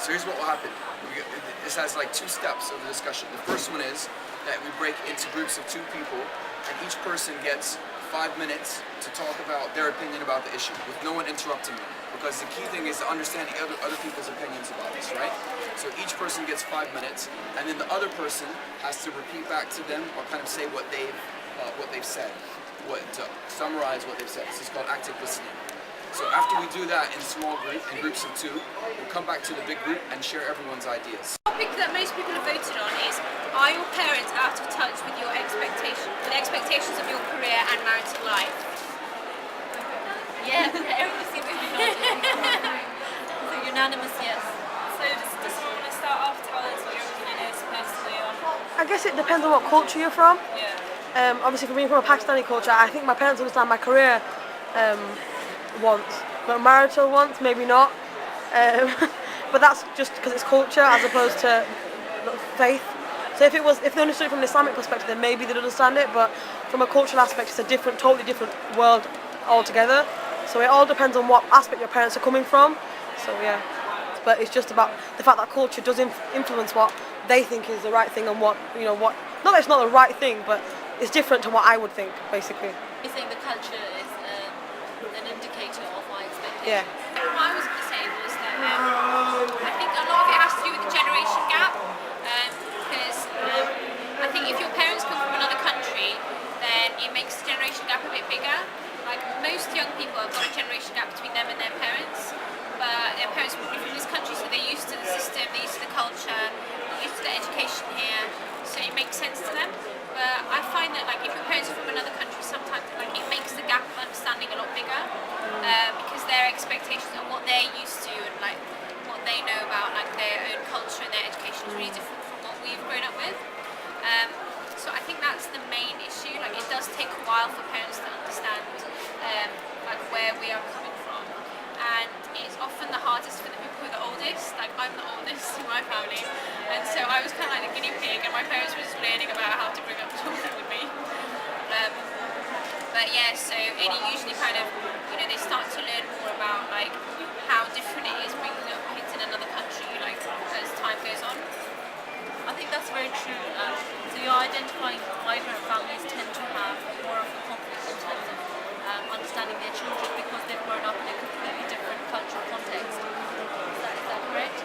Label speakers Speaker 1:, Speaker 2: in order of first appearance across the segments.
Speaker 1: So here's what will happen. This has like 2 steps of the discussion. The first one is that we break into groups of 2 people, and each person gets 5 minutes to talk about their opinion about the issue, with no one interrupting them. Because the key thing is to understand the other people's opinions about this, right? So each person gets 5 minutes, and then the other person has to repeat back to them or kind of say what they've said, summarize what they've said. This is called active listening. So after we do that in groups of 2, we'll come back to the big group and share everyone's ideas.
Speaker 2: The topic that most people have voted on is, are your parents out of touch with your expectations of your career and marital life?
Speaker 3: Yeah, everyone seems to be nodding. So unanimous yes.
Speaker 2: So does someone want to start off, tell us what your opinion is personally on?
Speaker 4: I guess it depends on what culture you're from.
Speaker 2: Yeah.
Speaker 4: Obviously, for me, from a Pakistani culture, I think my parents understand my career wants, but marital wants, maybe not. But that's just because it's culture as opposed to faith. So if they understood it from an Islamic perspective, then maybe they'd understand it. But from a cultural aspect, it's a totally different world altogether. So it all depends on what aspect your parents are coming from. So yeah, but it's just about the fact that culture does influence what they think is the right thing and what. Not that it's not the right thing, but it's different to what I would think, basically.
Speaker 3: You're saying the culture is an indicator of my expectations?
Speaker 4: Yeah.
Speaker 2: What I was going to say was that I think a lot of it has to do with the generation gap, because I think if your parents come from another country, then it makes the generation gap a bit bigger. Like most young people have got a generation gap between them and their parents, but their parents were from this country, so they're used to the system, they're used to the culture, they're used to the education here, so it makes sense to them. But I find that like if your parents are from another country, sometimes like it makes the gap of understanding a lot bigger, because their expectations and what they're used to and like what they know about like their own culture and their education is really different from what we've grown up with. So I think that's the main issue. Like it does take a while for parents to understand like where we are coming from, and it's often the hardest for the people who are the oldest. Like I'm the oldest in my family, and so I was kind of like the guinea pig, and my parents were just learning about how to bring up children with me. But yeah, so it usually kind of, they start to learn more about like how different it is bringing up kids in another country, like as time goes on.
Speaker 3: I think that's very true. So you're identifying migrant families tend to have more of a conflict in terms of understanding their children because they've grown up in a completely different cultural context. Is that correct?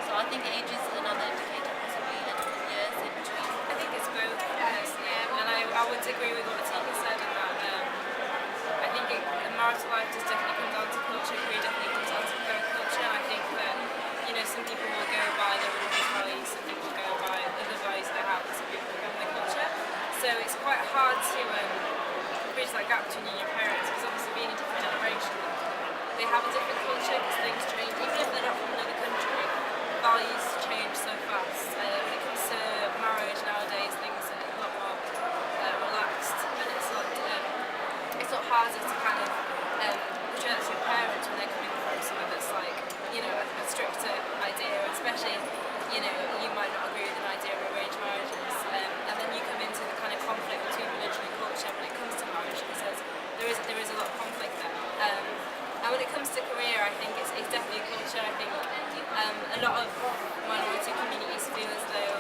Speaker 3: So I think age is another indicator, possibly, and years in between.
Speaker 2: I think it's both, and I would agree with what Tika said about. I think marital life does definitely come down to culture. Career definitely comes down to culture, and I think that some people will go by their religious values, some people will go by other values they have, and some people will go by their culture. So it's quite hard to bridge that gap between you and your parents, because obviously being a different generation, they have a different culture because things change. Even if they're not from another country, values change so fast. When it comes to marriage nowadays, things are a lot more relaxed, and it's a lot harder to kind of project to your parents when they're coming from somewhere that's like a stricter idea, especially you might not agree with an idea of arranged marriages, and then you come into the kind of conflict between religion and culture when it comes to marriage, because there is a lot of conflict there. And when it comes to career, I think it's definitely culture. I think a lot of minority communities feel as though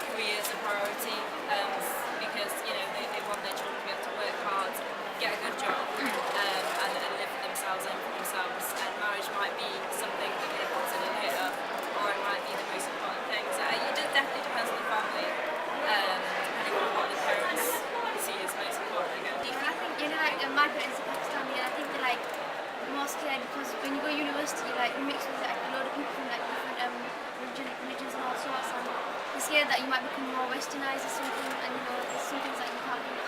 Speaker 2: career is a priority, because they want their children to be able to work hard, get a good job, and live for themselves and for themselves. And marriage might be something that they consider later, or it might be the most important thing. So it definitely depends on the family, depending on what the parents see as most important, I guess.
Speaker 5: I think like my parents are Pakistani, and I think they're like mostly because when you go to university, you mix with like a lot of people from like different religions and all sorts, and you're scared that you might become more westernized or something, and there's some things that you can't do.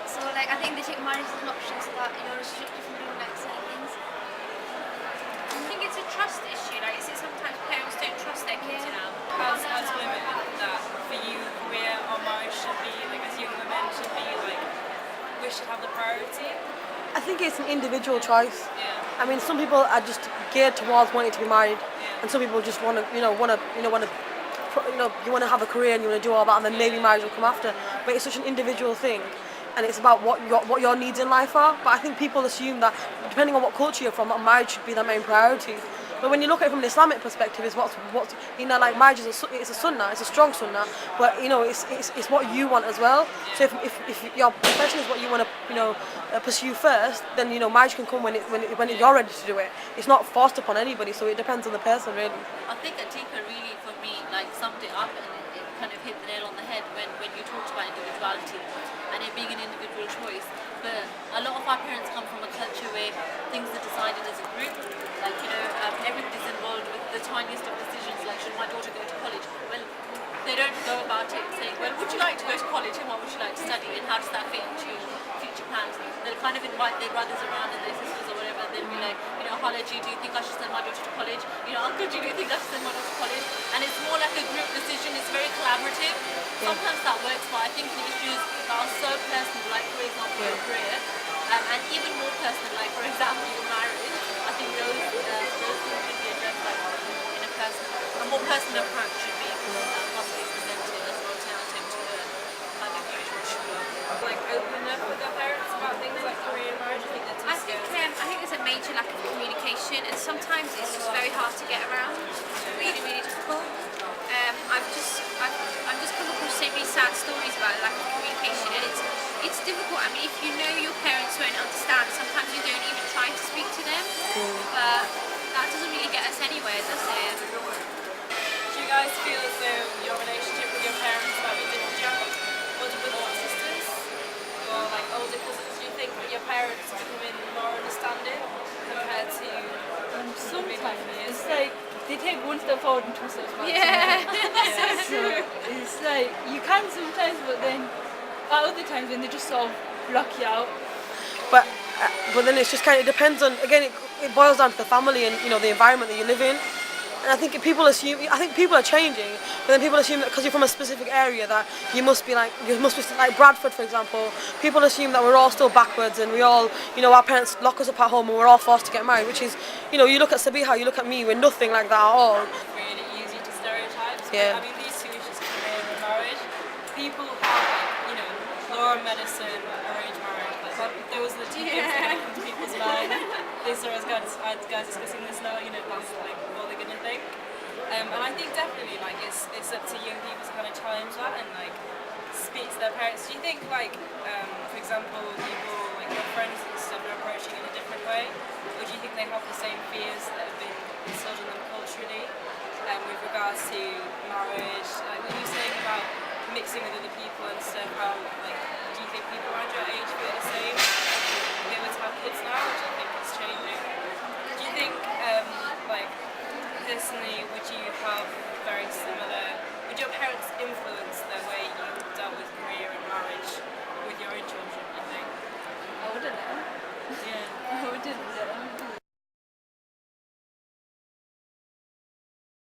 Speaker 5: So I think they take marriage as an option so that you're restricted from doing like certain things.
Speaker 2: I think it's a trust issue. Like, is it sometimes parents don't trust their kids enough?
Speaker 6: As women, that for you, career or marriage should be, like as young women, should be like, we should have the priority?
Speaker 4: I think it's an individual choice.
Speaker 6: Yeah.
Speaker 4: I mean, some people are just geared towards wanting to be married, and some people just want to have a career and you want to do all that, and then maybe marriage will come after. But it's such an individual thing, and it's about what your needs in life are. But I think people assume that depending on what culture you're from, that marriage should be their main priority. But when you look at it from an Islamic perspective, is what's like marriage is it's a sunnah, it's a strong sunnah, but it's what you want as well. So if your profession is what you want to pursue first, then marriage can come when you're ready to do it. It's not forced upon anybody, so it depends on the person really.
Speaker 3: I think Atika really, for me, like summed it up and it kind of hit the nail on the head when you talked about individuality and it being an individual choice. But a lot of our parents come from a culture where things are decided as a group. Like, everybody's involved with the tiniest of decisions, like should my daughter go to college? Well, they don't go about it saying, well, would you like to go to college and what would you like to study and how does that fit into your future plans? They'll kind of invite their brothers around and their sisters or whatever, and they'll be like, Halaji, do you think I should send my daughter to college? Uncle, do you think I should send my daughter to college? And it's more like a group decision, it's very collaborative. Sometimes that works, but I think in issues that are so personal, like for example your career, and even more personal, like for example your marriage, I think those things should be addressed like in a more personal approach should be possibly presented as an alternative to the kind of usual shura.
Speaker 2: Like open up with their parents about things like career and marriage. I think they're too
Speaker 5: I think there's a major lack of communication, and sometimes it's just very hard to get around. It's really, really difficult. I've just come across so many sad stories about lack of communication, and it's difficult. I mean, if you know your parents won't understand, sometimes you don't even try to speak to them. But that doesn't really get us anywhere, does it?
Speaker 2: Do you guys feel as though your relationship with your parents might be different? Do you have older brothers or sisters? Or like older cousins? Do you think that your parents are becoming more understanding compared to
Speaker 6: Sometimes it's like they take one step forward and two steps back.
Speaker 5: Yeah.
Speaker 6: So it's like you can sometimes, but then at other times when they just sort of block you out.
Speaker 4: But then it's just it depends on, again, it boils down to the family and the environment that you live in. And I think people are changing, but then people assume that because you're from a specific area that you must be like Bradford, for example. People assume that we're all still backwards and we all, our parents lock us up at home and we're all forced to get married, which is, you look at Sabiha, you look at me, we're nothing like that at all.
Speaker 2: really easy to stereotype.
Speaker 4: Yeah.
Speaker 2: I mean, these two issues, career and marriage, people have law and medicine, arranged marriage. Like those are the two things that come to people's mind. They saw us guys discussing this now. That's like what they're gonna think. And I think definitely it's up to young people to kind of challenge that and speak to their parents. Do you think for example people like your friends and stuff are approaching it in a different way, or do you think they have the same fears that have been instilled in them culturally with regards to marriage? Like what you were saying about mixing with other people and stuff, how do you think people around your age feel the same? They would have kids now, or do you think it's changing? Do you think personally would your parents influence